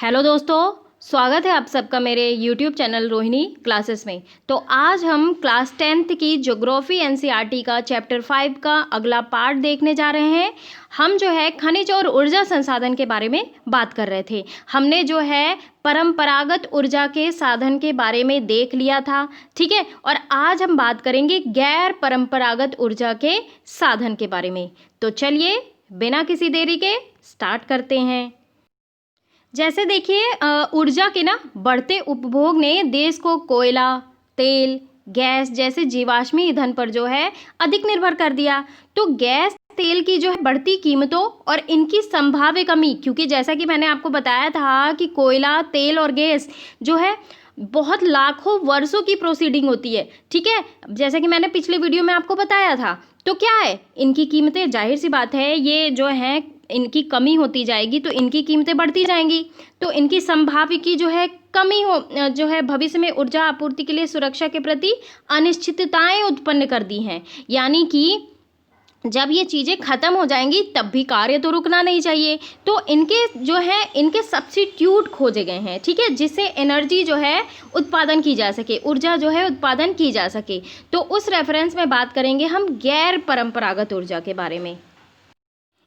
Hello दोस्तों, स्वागत है आप सबका मेरे यूट्यूब चैनल रोहिणी क्लासेस में। तो आज हम क्लास 10th की ज्योग्राफी एनसीईआरटी का चैप्टर 5 का अगला पार्ट देखने जा रहे हैं। हम जो है खनिज और ऊर्जा संसाधन के बारे में बात कर रहे थे। हमने जो है परंपरागत ऊर्जा के साधन के बारे में देख लिया था, ठीक है। और आज हम बात करेंगे गैर परंपरागत ऊर्जा के साधन के बारे में। तो चलिए बिना किसी देरी के स्टार्ट करते हैं। जैसे देखिए ऊर्जा के ना बढ़ते उपभोग ने देश को कोयला, तेल, गैस जैसे जीवाश्मी ईंधन पर जो है अधिक निर्भर कर दिया। तो गैस, तेल की जो है बढ़ती कीमतों और इनकी संभाव्य कमी, क्योंकि जैसा कि मैंने आपको बताया था कि कोयला, तेल और गैस जो है बहुत लाखों वर्षों की प्रोसीडिंग होती है, ठीक है। जैसे कि मैंने पिछले वीडियो में आपको बताया था। तो क्या है, इनकी कीमतें, जाहिर सी बात है ये जो है इनकी कमी होती जाएगी तो इनकी कीमतें बढ़ती जाएंगी। तो इनकी संभाव्य की जो है कमी हो जो है भविष्य में ऊर्जा आपूर्ति के लिए सुरक्षा के प्रति अनिश्चितताएं उत्पन्न कर दी हैं। यानी कि जब ये चीज़ें ख़त्म हो जाएंगी तब भी कार्य तो रुकना नहीं चाहिए। तो इनके जो है इनके सब्स्टिट्यूट खोजे गए हैं, ठीक है, जिससे एनर्जी जो है उत्पादन की जा सके, ऊर्जा जो है उत्पादन की जा सके। तो उस रेफरेंस में बात करेंगे हम गैर परंपरागत ऊर्जा के बारे में,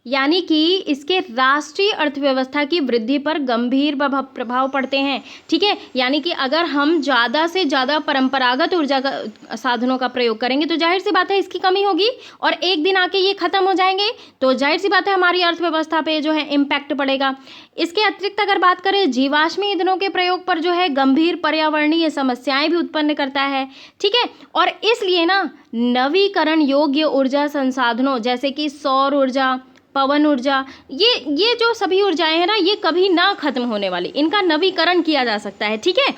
यानी कि इसके राष्ट्रीय अर्थव्यवस्था की वृद्धि पर गंभीर प्रभाव पड़ते हैं, ठीक है। यानी कि अगर हम ज़्यादा से ज़्यादा परंपरागत ऊर्जा का साधनों का प्रयोग करेंगे तो जाहिर सी बात है इसकी कमी होगी और एक दिन आके ये ख़त्म हो जाएंगे तो जाहिर सी बात है हमारी अर्थव्यवस्था पे जो है इम्पैक्ट पड़ेगा। इसके अतिरिक्त अगर बात करें जीवाश्मी ईंधनों के प्रयोग पर जो है गंभीर पर्यावरणीय समस्याएं भी उत्पन्न करता है, ठीक है। और इसलिए ना नवीकरण योग्य ऊर्जा संसाधनों जैसे कि सौर ऊर्जा, पवन ऊर्जा, ये जो सभी ऊर्जाएं हैं ना ये कभी ना खत्म होने वाली, इनका नवीकरण किया जा सकता है, ठीक है।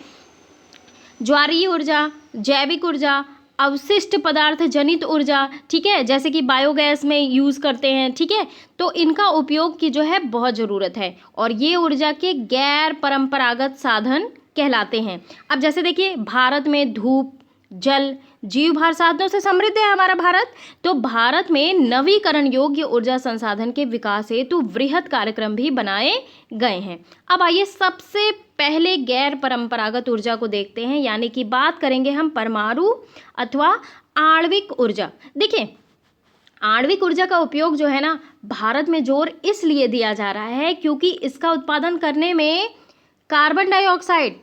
ज्वारीय ऊर्जा, जैविक ऊर्जा, अवशिष्ट पदार्थ जनित ऊर्जा, ठीक है, जैसे कि बायोगैस में यूज़ करते हैं, ठीक है। तो इनका उपयोग की जो है बहुत ज़रूरत है और ये ऊर्जा के गैर परंपरागत साधन कहलाते हैं। अब जैसे देखिए भारत में धूप, जल, जीव भार साधनों से समृद्ध है हमारा भारत। तो भारत में नवीकरण योग्य ऊर्जा संसाधन के विकास हेतु वृहद कार्यक्रम भी बनाए गए हैं। अब आइए सबसे पहले गैर परंपरागत ऊर्जा को देखते हैं, यानी कि बात करेंगे हम परमाणु अथवा आणविक ऊर्जा। देखिए आणविक ऊर्जा का उपयोग जो है ना भारत में जोर इसलिए दिया जा रहा है क्योंकि इसका उत्पादन करने में कार्बन डाइऑक्साइड,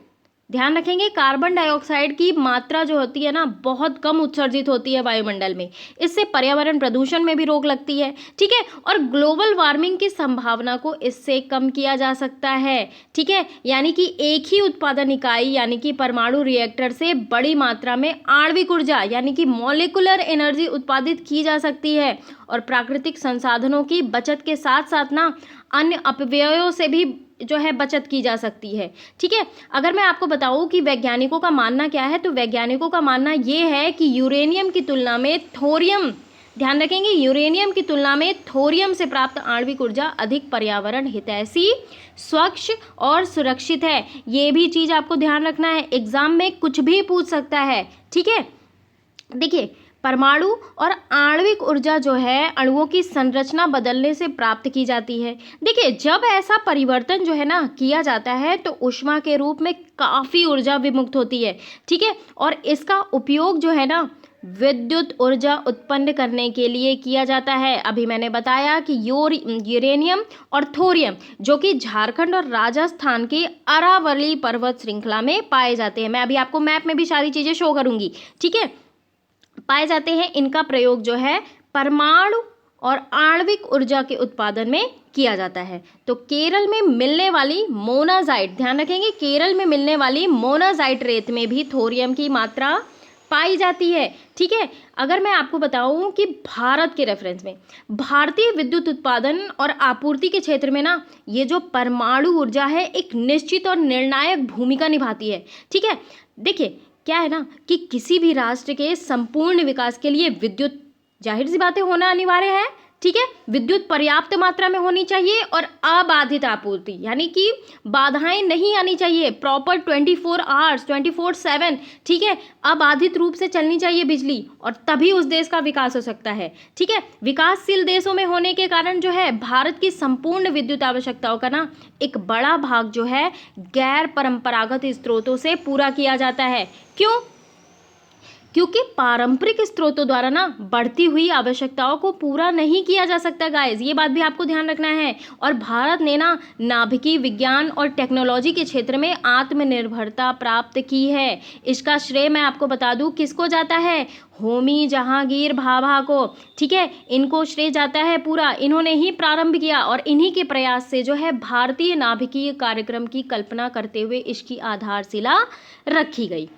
ध्यान रखेंगे, कार्बन डाइऑक्साइड की मात्रा जो होती है ना बहुत कम उत्सर्जित होती है वायुमंडल में। इससे पर्यावरण प्रदूषण में भी रोक लगती है, ठीक है। और ग्लोबल वार्मिंग की संभावना को इससे कम किया जा सकता है, ठीक है। यानी कि एक ही उत्पादन इकाई यानी कि परमाणु रिएक्टर से बड़ी मात्रा में आणविक ऊर्जा यानी कि मॉलिक्यूलर एनर्जी उत्पादित की जा सकती है और प्राकृतिक संसाधनों की बचत के साथ साथ ना अन्य अपव्ययों से भी जो है बचत की जा सकती है, ठीक है। अगर मैं आपको बताऊं कि वैज्ञानिकों का मानना क्या है, तो वैज्ञानिकों का मानना ये है कि यूरेनियम की तुलना में थोरियम, ध्यान रखेंगे, यूरेनियम की तुलना में थोरियम से प्राप्त आणविक ऊर्जा अधिक पर्यावरण हितैषी, स्वच्छ और सुरक्षित है। ये भी चीज़ आपको ध्यान रखना है, एग्जाम में कुछ भी पूछ सकता है, ठीक है। देखिए परमाणु और आणविक ऊर्जा जो है अणुओं की संरचना बदलने से प्राप्त की जाती है। देखिए जब ऐसा परिवर्तन जो है ना किया जाता है तो ऊष्मा के रूप में काफ़ी ऊर्जा विमुक्त होती है, ठीक है। और इसका उपयोग जो है ना विद्युत ऊर्जा उत्पन्न करने के लिए किया जाता है। अभी मैंने बताया कि यूरेनियम और थोरियम जो कि झारखंड और राजस्थान के अरावली पर्वत श्रृंखला में पाए जाते हैं। मैं अभी आपको मैप में भी सारी चीज़ें शो करूँगी, ठीक है, पाए जाते हैं। इनका प्रयोग जो है परमाणु और आणविक ऊर्जा के उत्पादन में किया जाता है। तो केरल में मिलने वाली मोनाजाइट, ध्यान रखेंगे, केरल में मिलने वाली मोनाजाइट रेत में भी थोरियम की मात्रा पाई जाती है, ठीक है। अगर मैं आपको बताऊं कि भारत के रेफरेंस में भारतीय विद्युत उत्पादन और आपूर्ति के क्षेत्र में ना ये जो परमाणु ऊर्जा है एक निश्चित और निर्णायक भूमिका निभाती है, ठीक है। देखिए क्या है ना कि किसी भी राष्ट्र के संपूर्ण विकास के लिए विद्युत, जाहिर सी बातें, होना अनिवार्य है, ठीक है, विद्युत पर्याप्त मात्रा में होनी चाहिए और अबाधित आपूर्ति, यानी कि बाधाएं नहीं आनी चाहिए, प्रॉपर 24 आवर्स 24/7, ठीक है, अबाधित रूप से चलनी चाहिए बिजली, और तभी उस देश का विकास हो सकता है। ठीक है, विकासशील देशों में होने के कारण जो है भारत की संपूर्ण विद्युत आवश्यकताओं का ना एक बड़ा भाग जो है गैर परंपरागत स्रोतों से पूरा किया जाता है। क्यों? क्योंकि पारंपरिक स्रोतों द्वारा ना बढ़ती हुई आवश्यकताओं को पूरा नहीं किया जा सकता गाइस, ये बात भी आपको ध्यान रखना है। और भारत ने ना नाभिकीय विज्ञान और टेक्नोलॉजी के क्षेत्र में आत्मनिर्भरता प्राप्त की है। इसका श्रेय मैं आपको बता दूं किसको जाता है, होमी जहांगीर भाभा को। ठीक है, इनको श्रेय जाता है पूरा, इन्होंने ही प्रारंभ किया और इन्हीं के प्रयास से जो है भारतीय नाभिकीय कार्यक्रम की कल्पना करते हुए इसकी आधारशिला रखी गई।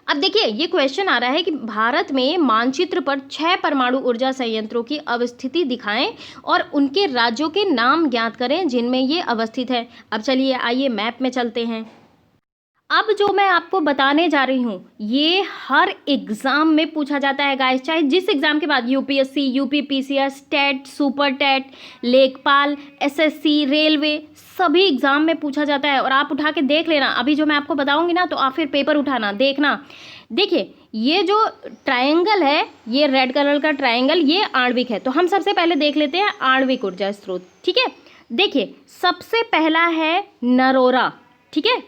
अब देखिए ये क्वेश्चन आ रहा है कि भारत में मानचित्र पर 6 परमाणु ऊर्जा संयंत्रों की अवस्थिति दिखाएं और उनके राज्यों के नाम ज्ञात करें जिनमें ये अवस्थित है। अब चलिए आइए मैप में चलते हैं। अब जो मैं आपको बताने जा रही हूँ ये हर एग्ज़ाम में पूछा जाता है गाइस, चाहे जिस एग्ज़ाम के बाद UPSC, UPPCS, TET, super TET, लेखपाल, एसएससी, रेलवे, सभी एग्ज़ाम में पूछा जाता है। और आप उठा के देख लेना, अभी जो मैं आपको बताऊंगी ना तो आप फिर पेपर उठाना देखना। देखिए ये जो ट्रायंगल है, ये रेड कलर का ट्रायंगल, ये आणविक है। तो हम सबसे पहले देख लेते हैं आणविक ऊर्जा स्रोत। ठीक है, देखिए सबसे पहला है नरोरा। ठीक है,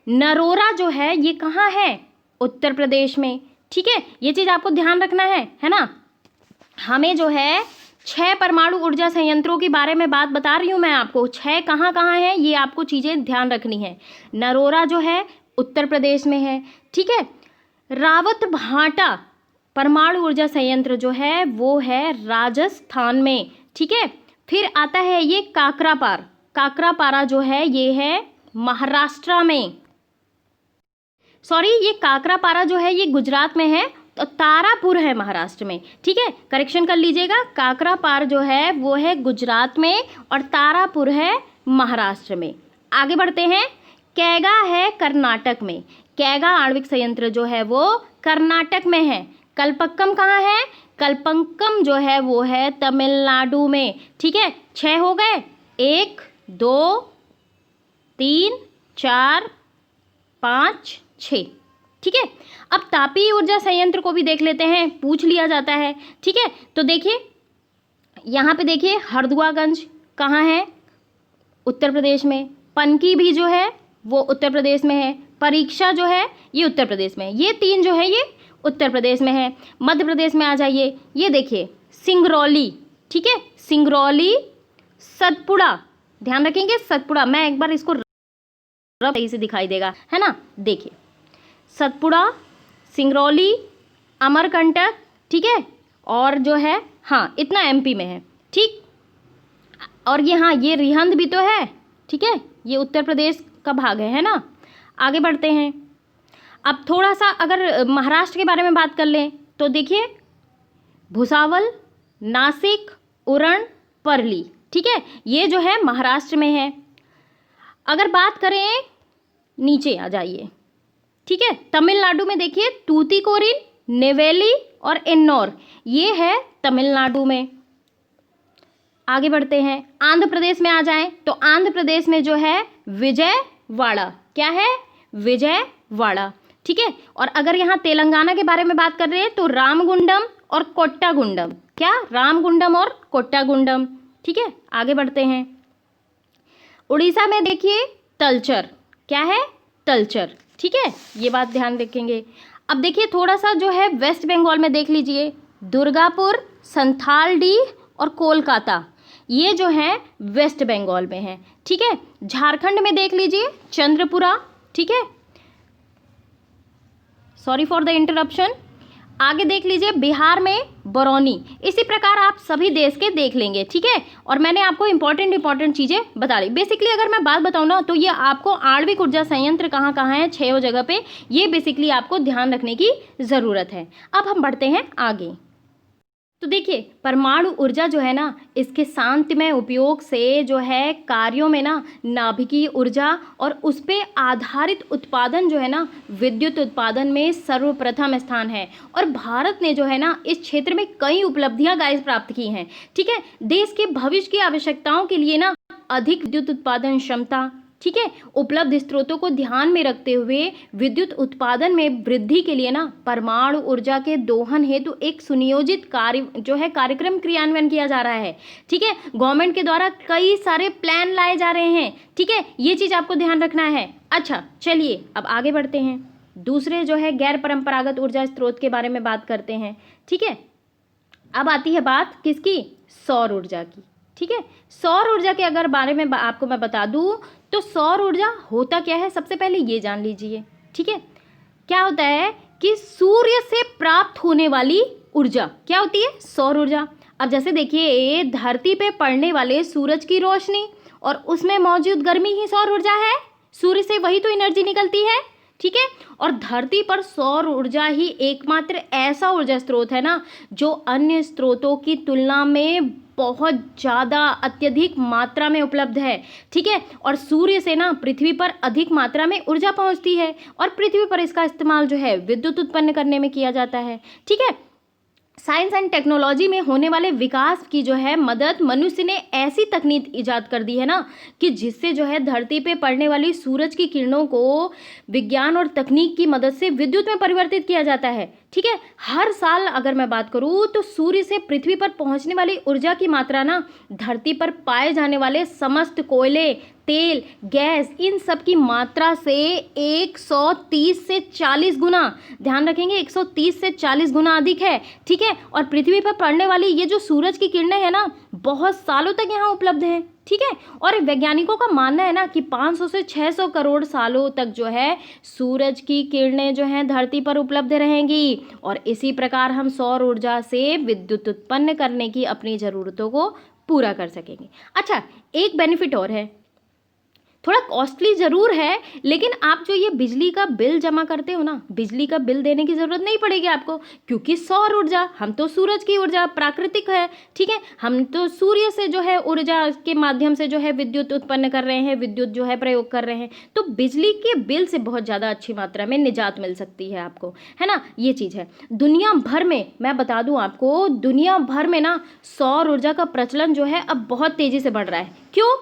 नरोरा जो है ये कहाँ है, उत्तर प्रदेश में। ठीक है, ये चीज़ आपको ध्यान रखना है ना। हमें जो है 6 परमाणु ऊर्जा संयंत्रों के बारे में बात बता रही हूँ मैं आपको, 6 कहाँ कहाँ है ये आपको चीज़ें ध्यान रखनी है। नरोरा जो है उत्तर प्रदेश में है। ठीक है, रावत भाटा परमाणु ऊर्जा संयंत्र जो है वो है राजस्थान में। ठीक है, फिर आता है ये काकरापार, काकरापारा जो है ये है महाराष्ट्र में। सॉरी, ये काकरापारा जो है ये गुजरात में है, तो तारापुर है महाराष्ट्र में। ठीक है, करेक्शन कर लीजिएगा, काकरापार जो है वो है गुजरात में और तारापुर है महाराष्ट्र में। आगे बढ़ते हैं, कैगा है कर्नाटक में। कैगा आणविक संयंत्र जो है वो कर्नाटक में है। कल्पक्कम कहाँ है, कल्पक्कम जो है वो है तमिलनाडु में। ठीक है, 6 हो गए, 1 2 3 4 5 6। ठीक है, अब तापीय ऊर्जा संयंत्र को भी देख लेते हैं, पूछ लिया जाता है। ठीक है, तो देखिए यहाँ पे देखिए हरदुआगंज कहाँ है, उत्तर प्रदेश में। पनकी भी जो है वो उत्तर प्रदेश में है। परीक्षा जो है ये उत्तर प्रदेश में है। ये 3 जो है ये उत्तर प्रदेश में है। मध्य प्रदेश में आ जाइए, ये देखिए सिंगरौली। ठीक है, सिंगरौली, सतपुड़ा, ध्यान रखेंगे सतपुड़ा, मैं एक बार इसको सही से दिखाई देगा, है ना। देखिए सतपुड़ा, सिंगरौली, अमरकंटक, ठीक है, और जो है हाँ इतना एमपी में है। ठीक, और ये हाँ ये रिहंद भी तो है। ठीक है, ये उत्तर प्रदेश का भाग है ना। आगे बढ़ते हैं, अब थोड़ा सा अगर महाराष्ट्र के बारे में बात कर लें तो देखिए भुसावल, नासिक, उरण, परली। ठीक है, ये जो है महाराष्ट्र में है। अगर बात करें नीचे आ जाइए, ठीक है, तमिलनाडु में देखिए तूतीकोरिन, नेवेली और एन्नौर, ये है तमिलनाडु में। आगे बढ़ते हैं, आंध्र प्रदेश में आ जाएं तो आंध्र प्रदेश में जो है विजयवाड़ा, क्या है, विजयवाड़ा। ठीक है, और अगर यहाँ तेलंगाना के बारे में बात कर रहे हैं तो रामगुंडम और कोट्टागुंडम, क्या, रामगुंडम और कोट्टागुंडम। ठीक है, आगे बढ़ते हैं, उड़ीसा में देखिए तलचर, क्या है, तलचर। ठीक है, ये बात ध्यान रखेंगे। अब देखिए थोड़ा सा जो है वेस्ट बंगाल में देख लीजिए, दुर्गापुर, संथालडीह और कोलकाता, ये जो है वेस्ट बंगाल में है। ठीक है, झारखंड में देख लीजिए चंद्रपुरा। ठीक है, सॉरी फॉर द इंटरप्शन। आगे देख लीजिए बिहार में बरौनी। इसी प्रकार आप सभी देश के देख लेंगे। ठीक है, और मैंने आपको इंपॉर्टेंट चीज़ें बता दी। बेसिकली अगर मैं बात बताऊँ ना तो ये आपको आणविक ऊर्जा संयंत्र कहाँ कहाँ है, 6 जगह पे, ये बेसिकली आपको ध्यान रखने की ज़रूरत है। अब हम बढ़ते हैं आगे। तो देखिए, परमाणु ऊर्जा जो है ना, इसके शांतिमय उपयोग से जो है कार्यों में ना नाभिकीय ऊर्जा और उस पे आधारित उत्पादन जो है ना, विद्युत उत्पादन में सर्वप्रथम स्थान है। और भारत ने जो है ना इस क्षेत्र में कई उपलब्धियां गाइस प्राप्त की हैं। ठीक है, देश के भविष्य की आवश्यकताओं के लिए ना अधिक विद्युत उत्पादन क्षमता, ठीक है, उपलब्ध स्रोतों को ध्यान में रखते हुए विद्युत उत्पादन में वृद्धि के लिए ना परमाणु ऊर्जा के दोहन हेतु एक सुनियोजित कार्य जो है कार्यक्रम क्रियान्वयन किया जा रहा है। ठीक है, गवर्नमेंट के द्वारा कई सारे प्लान लाए जा रहे हैं। ठीक है, ये चीज आपको ध्यान रखना है। अच्छा, चलिए अब आगे बढ़ते हैं, दूसरे जो है गैर परंपरागत ऊर्जा स्रोत के बारे में बात करते हैं। ठीक है, अब आती है बात किसकी? सौर ऊर्जा की। ठीक है, सौर ऊर्जा के अगर बारे में आपको मैं बता दूं तो सौर ऊर्जा होता क्या है, सबसे पहले ये जान लीजिए। ठीक है, क्या होता है कि सूर्य से प्राप्त होने वाली ऊर्जा क्या होती है? सौर ऊर्जा। अब जैसे देखिए, धरती पे पड़ने वाले सूरज की रोशनी और उसमें मौजूद गर्मी ही सौर ऊर्जा है। सूर्य से वही तो एनर्जी निकलती है। ठीक है, और धरती पर सौर ऊर्जा ही एकमात्र ऐसा ऊर्जा स्रोत है ना जो अन्य स्रोतों की तुलना में बहुत ज़्यादा अत्यधिक मात्रा में उपलब्ध है। ठीक है, और सूर्य से ना पृथ्वी पर अधिक मात्रा में ऊर्जा पहुंचती है और पृथ्वी पर इसका इस्तेमाल जो है विद्युत उत्पन्न करने में किया जाता है। ठीक है, साइंस एंड टेक्नोलॉजी में होने वाले विकास की जो है मदद मनुष्य ने ऐसी तकनीक इजाद कर दी है ना कि जिससे जो है धरती पे पड़ने वाली सूरज की किरणों को विज्ञान और तकनीक की मदद से विद्युत में परिवर्तित किया जाता है। ठीक है, हर साल अगर मैं बात करूँ तो सूर्य से पृथ्वी पर पहुंचने वाली ऊर्जा की मात्रा ना धरती पर पाए जाने वाले समस्त कोयले, तेल, गैस, इन सब की मात्रा से 130 से 40 गुना, ध्यान रखेंगे 130 से 40 गुना अधिक है। ठीक है, और पृथ्वी पर पड़ने वाली ये जो सूरज की किरणें हैं ना बहुत सालों तक यहाँ उपलब्ध हैं। ठीक है, और वैज्ञानिकों का मानना है ना कि 500 से 600 करोड़ सालों तक जो है सूरज की किरणें जो हैं धरती पर उपलब्ध रहेंगी और इसी प्रकार हम सौर ऊर्जा से विद्युत उत्पन्न करने की अपनी ज़रूरतों को पूरा कर सकेंगे। अच्छा, एक बेनिफिट और है, थोड़ा कॉस्टली ज़रूर है, लेकिन आप जो ये बिजली का बिल जमा करते हो ना, बिजली का बिल देने की ज़रूरत नहीं पड़ेगी आपको, क्योंकि सौर ऊर्जा, हम तो सूरज की ऊर्जा प्राकृतिक है। ठीक है, हम तो सूर्य से जो है ऊर्जा के माध्यम से जो है विद्युत उत्पन्न कर रहे हैं, विद्युत जो है प्रयोग कर रहे हैं, तो बिजली के बिल से बहुत ज़्यादा अच्छी मात्रा में निजात मिल सकती है आपको, है ना। ये चीज़ है। दुनिया भर में मैं बता दूँ आपको, दुनिया भर में ना सौर ऊर्जा का प्रचलन जो है अब बहुत तेज़ी से बढ़ रहा है। क्यों?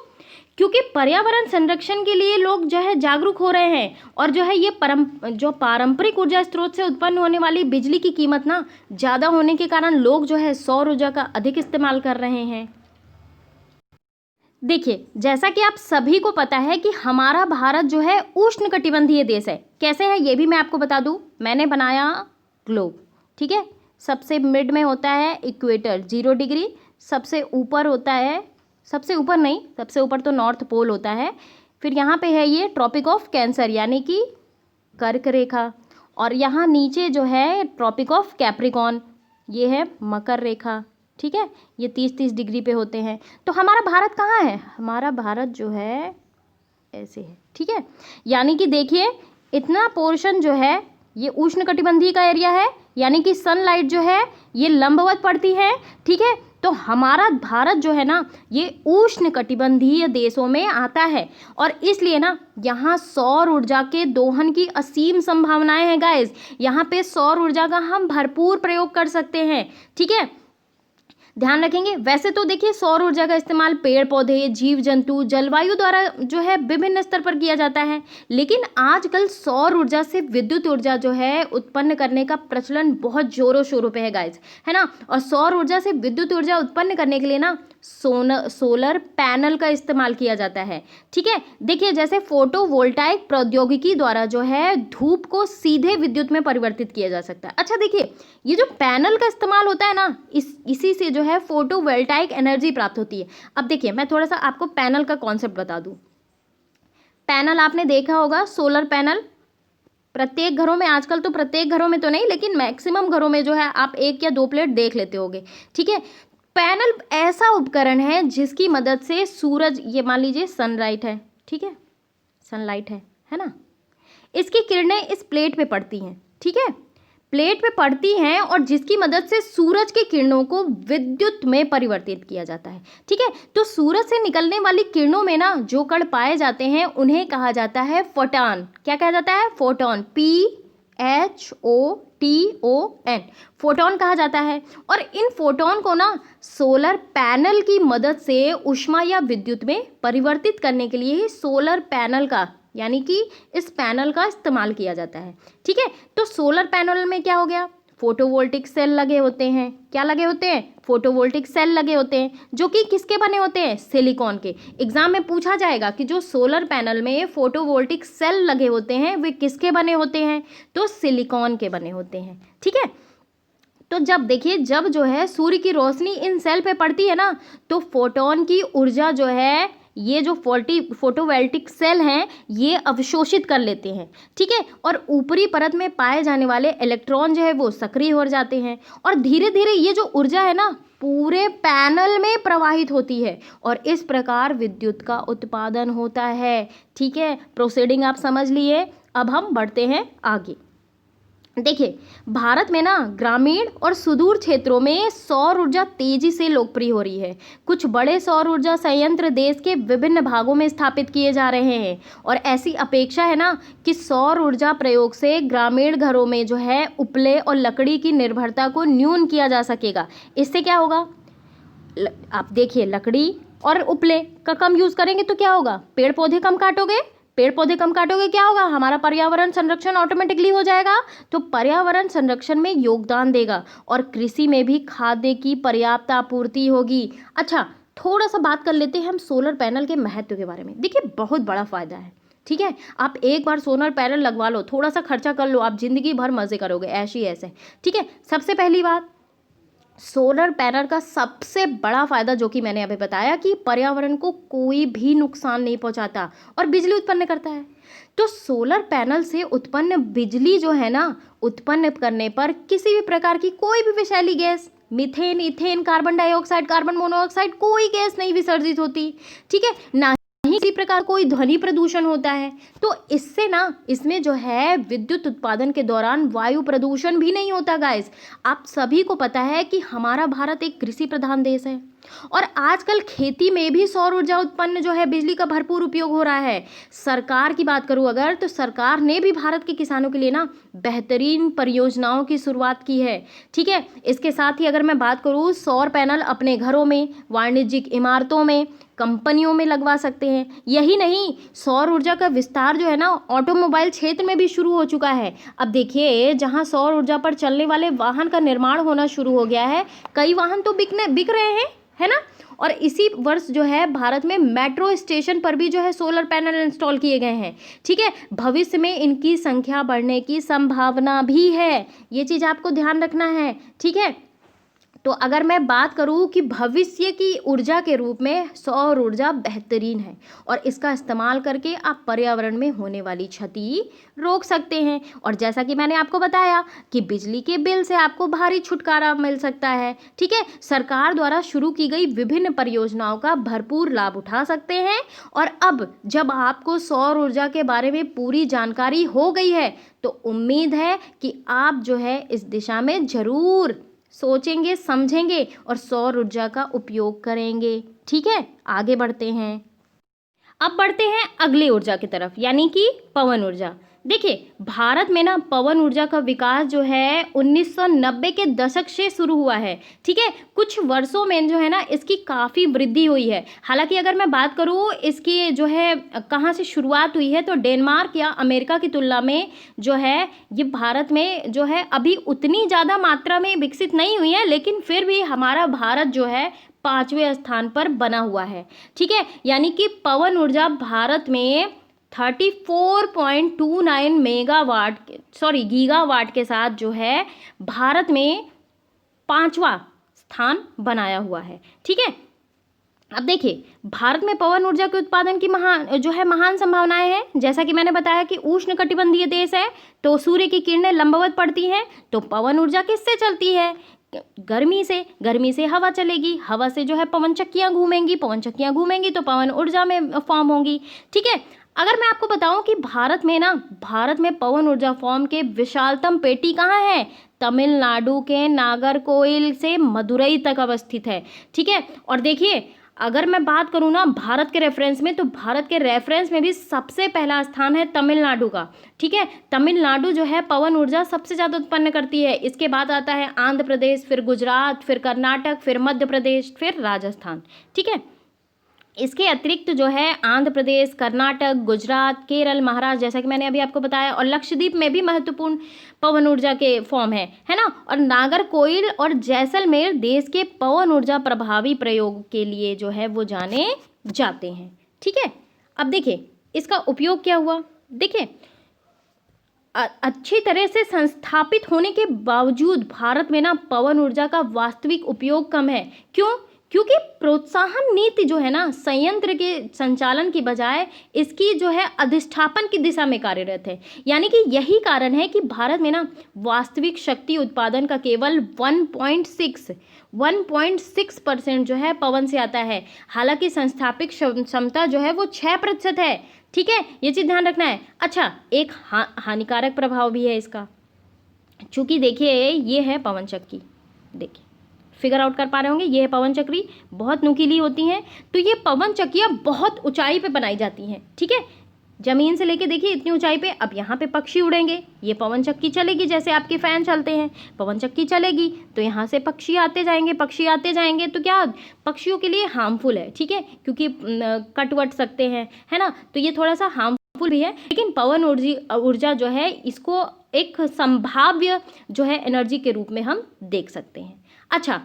क्योंकि पर्यावरण संरक्षण के लिए लोग जो है जागरूक हो रहे हैं और जो है ये पारंपरिक ऊर्जा स्रोत से उत्पन्न होने वाली बिजली की कीमत ना ज़्यादा होने के कारण लोग जो है सौर ऊर्जा का अधिक इस्तेमाल कर रहे हैं। देखिए, जैसा कि आप सभी को पता है कि हमारा भारत जो है उष्णकटिबंधीय देश है। कैसे है ये भी मैं आपको बता दूं, मैंने बनाया ग्लोब। ठीक है, सबसे मिड में होता है इक्वेटर 0 डिग्री, सबसे ऊपर होता है, सबसे ऊपर नहीं, सबसे ऊपर तो नॉर्थ पोल होता है, फिर यहाँ पे है ये ट्रॉपिक ऑफ कैंसर यानी कि कर्क रेखा, और यहाँ नीचे जो है ट्रॉपिक ऑफ कैप्रिकॉन, ये है मकर रेखा। ठीक है, ये 30-30 डिग्री पे होते हैं। तो हमारा भारत कहाँ है? हमारा भारत जो है ऐसे है। ठीक है, यानी कि देखिए इतना पोर्शन जो है ये उष्णकटिबंधीय का एरिया है, यानी कि सनलाइट जो है ये लंबवत पड़ती है। ठीक है, तो हमारा भारत जो है ना ये उष्णकटिबंधीय देशों में आता है और इसलिए ना यहाँ सौर ऊर्जा के दोहन की असीम संभावनाएं हैं गाइस। यहाँ पे सौर ऊर्जा का हम भरपूर प्रयोग कर सकते हैं। ठीक है, ध्यान रखेंगे। वैसे तो देखिए सौर ऊर्जा का इस्तेमाल पेड़ पौधे, जीव जंतु, जलवायु द्वारा जो है विभिन्न स्तर पर किया जाता है, लेकिन आजकल सौर ऊर्जा से विद्युत ऊर्जा जो है उत्पन्न करने का प्रचलन बहुत जोरों शोरों पे है गाइस, है ना। और सौर ऊर्जा से विद्युत ऊर्जा उत्पन्न करने के लिए ना सोलर पैनल का इस्तेमाल किया जाता है। ठीक है, देखिए जैसे फोटोवोल्टाइक प्रौद्योगिकी द्वारा जो है धूप को सीधे विद्युत में परिवर्तित किया जा सकता है। अच्छा देखिए, ये जो पैनल का इस्तेमाल होता है ना, इसी से जो है फोटोवोल्टाइक एनर्जी प्राप्त होती है। अब देखिए मैं थोड़ा सा आपको पैनल का कॉन्सेप्ट बता दूं। पैनल आपने देखा होगा, सोलर पैनल प्रत्येक घरों में, आजकल तो प्रत्येक घरों में तो नहीं लेकिन मैक्सिमम घरों में जो है आप 1 या 2 प्लेट देख लेते होगे। ठीक है, पैनल ऐसा उपकरण है जिसकी मदद से सूरज, ये मान लीजिए सनलाइट है, ठीक है, सनलाइट है ना, इसकी किरणें इस प्लेट पे पड़ती हैं। ठीक है, प्लेट पे पड़ती हैं और जिसकी मदद से सूरज की किरणों को विद्युत में परिवर्तित किया जाता है। ठीक है, तो सूरज से निकलने वाली किरणों में ना जो कण पाए जाते हैं उन्हें कहा जाता है फोटॉन। क्या कहा जाता है? फोटॉन, PHOTON, फोटॉन कहा जाता है। और इन फोटॉन को ना सोलर पैनल की मदद से ऊष्मा या विद्युत में परिवर्तित करने के लिए ही सोलर पैनल का, यानी कि इस पैनल का इस्तेमाल किया जाता है। ठीक है, तो सोलर पैनल में क्या हो गया? फोटोवोल्टिक सेल लगे होते हैं। क्या लगे होते हैं? फोटोवोल्टिक सेल लगे होते हैं, जो कि किसके बने होते हैं? सिलिकॉन के। एग्जाम में पूछा जाएगा कि जो सोलर पैनल में फोटोवोल्टिक सेल लगे होते हैं वे किसके बने होते हैं? तो सिलिकॉन के बने होते हैं। ठीक है, तो जब देखिए, जब जो है सूर्य की रोशनी इन सेल पे पड़ती है ना, तो फोटॉन की ऊर्जा जो है ये जो फोटोवोल्टिक सेल हैं ये अवशोषित कर लेते हैं। ठीक है, और ऊपरी परत में पाए जाने वाले इलेक्ट्रॉन जो है वो सक्रिय हो जाते हैं और धीरे धीरे ये जो ऊर्जा है ना पूरे पैनल में प्रवाहित होती है और इस प्रकार विद्युत का उत्पादन होता है। ठीक है, प्रोसीडिंग आप समझ लिए। अब हम बढ़ते हैं आगे। देखिए, भारत में ना ग्रामीण और सुदूर क्षेत्रों में सौर ऊर्जा तेजी से लोकप्रिय हो रही है। कुछ बड़े सौर ऊर्जा संयंत्र देश के विभिन्न भागों में स्थापित किए जा रहे हैं और ऐसी अपेक्षा है ना कि सौर ऊर्जा प्रयोग से ग्रामीण घरों में जो है उपले और लकड़ी की निर्भरता को न्यून किया जा सकेगा। इससे क्या होगा? आप देखिए, लकड़ी और उपले का कम यूज़ करेंगे तो क्या होगा? पेड़ पौधे कम काटोगे, क्या होगा? हमारा पर्यावरण संरक्षण ऑटोमेटिकली हो जाएगा। तो पर्यावरण संरक्षण में योगदान देगा और कृषि में भी खाद्य की पर्याप्त आपूर्ति होगी। अच्छा, थोड़ा सा बात कर लेते हैं हम सोलर पैनल के महत्व के बारे में। देखिए, बहुत बड़ा फायदा है। ठीक है, आप एक बार सोलर पैनल लगवा लो, थोड़ा सा खर्चा कर लो, आप जिंदगी भर मजे करोगे ऐसे ही ऐसे। ठीक है, सबसे पहली बात, सोलर पैनल का सबसे बड़ा फायदा जो कि मैंने अभी बताया कि पर्यावरण को कोई भी नुकसान नहीं पहुंचाता और बिजली उत्पन्न करता है। तो सोलर पैनल से उत्पन्न बिजली जो है ना, उत्पन्न करने पर किसी भी प्रकार की कोई भी विषैली gas, methane, ethane, carbon dioxide, carbon monoxide, कोई गैस नहीं विसर्जित होती। ठीक है ना, ही किसी प्रकार कोई ध्वनि प्रदूषण होता है। तो इससे ना इसमें जो है विद्युत उत्पादन के दौरान वायु प्रदूषण भी नहीं होता। गाइस, आप सभी को पता है कि हमारा भारत एक कृषि प्रधान देश है और आजकल खेती में भी सौर ऊर्जा उत्पन्न जो है बिजली का भरपूर उपयोग हो रहा है। सरकार की बात करूं अगर, तो सरकार ने भी भारत के किसानों के लिए ना बेहतरीन परियोजनाओं की शुरुआत की है। ठीक है, इसके साथ ही अगर मैं बात करूं, सौर पैनल अपने घरों में, वाणिज्यिक इमारतों में, कंपनियों में लगवा सकते हैं। यही नहीं, सौर ऊर्जा का विस्तार जो है ना ऑटोमोबाइल क्षेत्र में भी शुरू हो चुका है। अब देखिए, जहां सौर ऊर्जा पर चलने वाले वाहन का निर्माण होना शुरू हो गया है, कई वाहन तो बिक रहे हैं, है ना। और इसी वर्ष जो है भारत में मेट्रो स्टेशन पर भी जो है सोलर पैनल इंस्टॉल किए गए हैं। ठीक है, भविष्य में इनकी संख्या बढ़ने की संभावना भी है, ये चीज़ आपको ध्यान रखना है। ठीक है, तो अगर मैं बात करूं कि भविष्य की ऊर्जा के रूप में सौर ऊर्जा बेहतरीन है और इसका इस्तेमाल करके आप पर्यावरण में होने वाली क्षति रोक सकते हैं। और जैसा कि मैंने आपको बताया कि बिजली के बिल से आपको भारी छुटकारा मिल सकता है। ठीक है, सरकार द्वारा शुरू की गई विभिन्न परियोजनाओं का भरपूर लाभ उठा सकते हैं। और अब जब आपको सौर ऊर्जा के बारे में पूरी जानकारी हो गई है तो उम्मीद है कि आप जो है इस दिशा में ज़रूर सोचेंगे, समझेंगे और सौर ऊर्जा का उपयोग करेंगे। ठीक है, आगे बढ़ते हैं। अब बढ़ते हैं अगली ऊर्जा की तरफ, यानी कि पवन ऊर्जा। देखिए, भारत में ना पवन ऊर्जा का विकास जो है 1990 के दशक से शुरू हुआ है। ठीक है, कुछ वर्षों में जो है ना इसकी काफ़ी वृद्धि हुई है। हालांकि अगर मैं बात करूँ इसकी जो है कहाँ से शुरुआत हुई है, तो डेनमार्क या अमेरिका की तुलना में जो है ये भारत में जो है अभी उतनी ज़्यादा मात्रा में विकसित नहीं हुई है, लेकिन फिर भी हमारा भारत जो है 5वें स्थान पर बना हुआ है। ठीक है, यानी कि पवन ऊर्जा भारत में 34.29 गीगावाट के साथ जो है भारत में 5वां स्थान बनाया हुआ है। ठीक है, अब देखिए, भारत में पवन ऊर्जा के उत्पादन की महान संभावनाएं हैं। जैसा कि मैंने बताया कि उष्णकटिबंधीय देश है, तो सूर्य की किरणें लंबवत पड़ती हैं, तो पवन ऊर्जा किससे चलती है? गर्मी से हवा चलेगी, हवा से जो है पवन चक्कियाँ घूमेंगी तो पवन ऊर्जा में फॉर्म होंगी। ठीक है, अगर मैं आपको बताऊं कि भारत में पवन ऊर्जा फॉर्म के विशालतम पेटी कहाँ है? तमिलनाडु के नागरकोइल से मदुरई तक अवस्थित है। ठीक है, और देखिए अगर मैं बात करूं ना भारत के रेफरेंस में, तो भारत के रेफरेंस में भी सबसे पहला स्थान है तमिलनाडु का। ठीक है, तमिलनाडु जो है पवन ऊर्जा सबसे ज़्यादा उत्पन्न करती है। इसके बाद आता है आंध्र प्रदेश, फिर गुजरात, फिर कर्नाटक, फिर मध्य प्रदेश, फिर राजस्थान। ठीक है, इसके अतिरिक्त जो है आंध्र प्रदेश, कर्नाटक, गुजरात, केरल, महाराष्ट्र, जैसा कि मैंने अभी आपको बताया, और लक्षद्वीप में भी महत्वपूर्ण पवन ऊर्जा के फॉर्म है ना। और नागरकोइल और जैसलमेर देश के पवन ऊर्जा प्रभावी प्रयोग के लिए जो है वो जाने जाते हैं। ठीक है, अब देखिए इसका उपयोग क्या हुआ। देखिए अच्छी तरह से संस्थापित होने के बावजूद भारत में ना पवन ऊर्जा का वास्तविक उपयोग कम है। क्यों? क्योंकि प्रोत्साहन नीति जो है ना संयंत्र के संचालन की बजाय इसकी जो है अधिष्ठापन की दिशा में कार्यरत है। यानी कि यही कारण है कि भारत में ना वास्तविक शक्ति उत्पादन का केवल 1.6% जो है पवन से आता है। हालांकि संस्थापित क्षमता जो है वो 6% है। ठीक है, ये चीज़ ध्यान रखना है। अच्छा, एक हानिकारक प्रभाव भी है इसका। चूंकि देखिए ये है पवन चक्की, देखिए फिगर आउट कर पा रहे होंगे, ये है पवन चक्री, बहुत नुकीली होती हैं। तो ये पवन चक्कियाँ बहुत ऊंचाई पे बनाई जाती हैं। ठीक है, जमीन से लेके देखिए इतनी ऊंचाई पे। अब यहाँ पे पक्षी उड़ेंगे, ये पवन चक्की चलेगी, जैसे आपके फैन चलते हैं, पवन चक्की चलेगी तो यहाँ से पक्षी आते जाएंगे, तो क्या पक्षियों के लिए हार्मफुल है। ठीक है, क्योंकि कट वट सकते हैं, है ना, तो ये थोड़ा सा हार्मफुल भी है। लेकिन पवन ऊर्जा जो है इसको एक संभाव्य जो है एनर्जी के रूप में हम देख सकते हैं। अच्छा,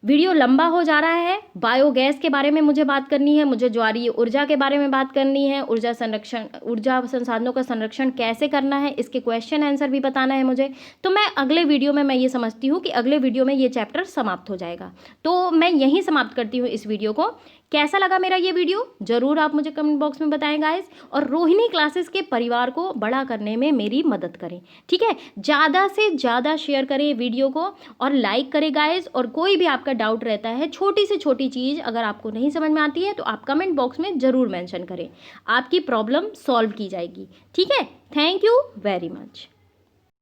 वीडियो लंबा हो जा रहा है। बायोगैस के बारे में मुझे बात करनी है, मुझे ज्वारीय ऊर्जा के बारे में बात करनी है, ऊर्जा संसाधनों का संरक्षण कैसे करना है, इसके क्वेश्चन आंसर भी बताना है मुझे। तो मैं अगले वीडियो में, मैं ये समझती हूँ कि अगले वीडियो में ये चैप्टर समाप्त हो जाएगा। तो मैं यहीं समाप्त करती हूँ इस वीडियो को। कैसा लगा मेरा ये वीडियो ज़रूर आप मुझे कमेंट बॉक्स में बताएं गाइस, और रोहिणी क्लासेस के परिवार को बड़ा करने में मेरी मदद करें। ठीक है, ज़्यादा से ज़्यादा शेयर करें वीडियो को और लाइक करें गाइस। और कोई भी आपका डाउट रहता है, छोटी से छोटी चीज़ अगर आपको नहीं समझ में आती है तो आप कमेंट बॉक्स में ज़रूर मेंशन करें, आपकी प्रॉब्लम सॉल्व की जाएगी। ठीक है, थैंक यू वेरी मच।